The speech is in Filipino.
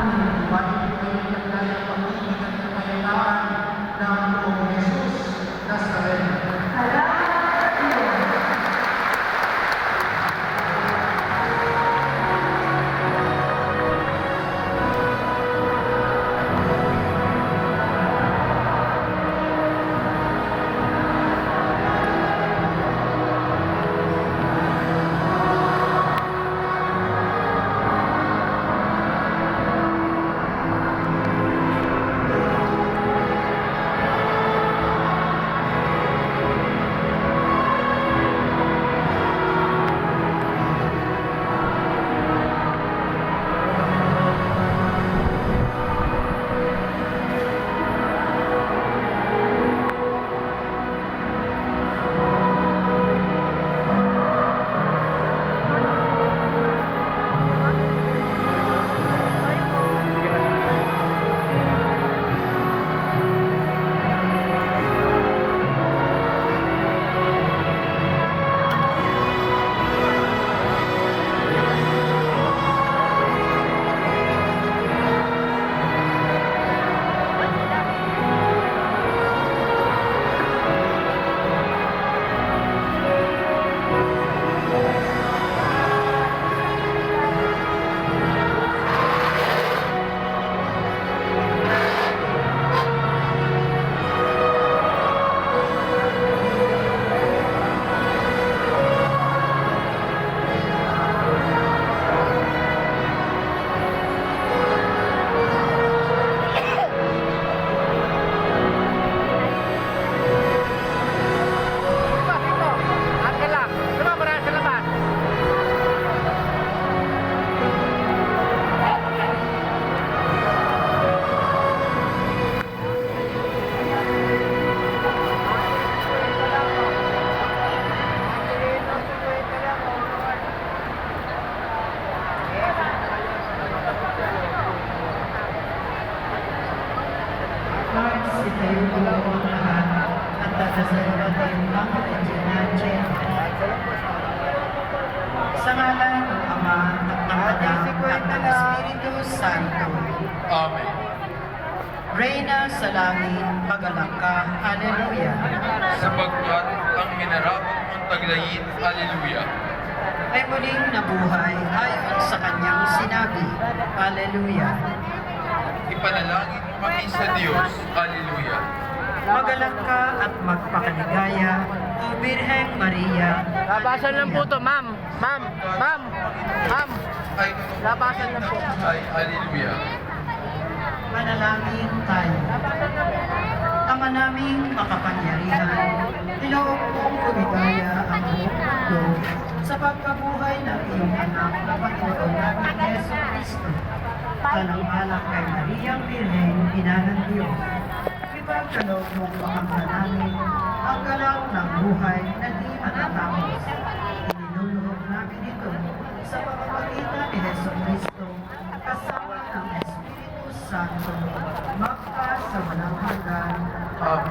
namin, iwanin po kayo ng kanyang pag-ibig at kapayapaan ng buong Jesus Nazareno. Itayo po ang lahat at dasasalita tayong Panginoon natin. Sa ngalan ng Ama at ng Anak at ng Espiritu Santo. Amen. Reyna sa langit, pagalak ka. Haleluya. Sapagkat ang minarapot mong taglayin, Alleluia. Ay muling nabuhay ayon sa kanyang sinabi. Haleluya. Ipanalangin mo kami sa Diyos, Alleluia. Magalak ka at magpakaligaya, O Birheng Maria. Labasan lang po to, ma'am. Ma'am. Ay, Labasan lang po. ay, Alleluia. Manalangin tayo. Ama naming makapangyarihan, iloob mong kumigaya ang buong mundo sa pagkabuhay ng iyong anak na Panginoon namin Yeso Cristo. Alang-alang kay Mariang Birhen, Ina ng Diyos. Ipagkaloob mong pakanglan namin ang galaw ng buhay na di matatapos. Iniluluhog namin ito sa pamamagitan ni Yeso Cristo kasama ng Espiritu Santo magpa sa walang hanggan. Amen.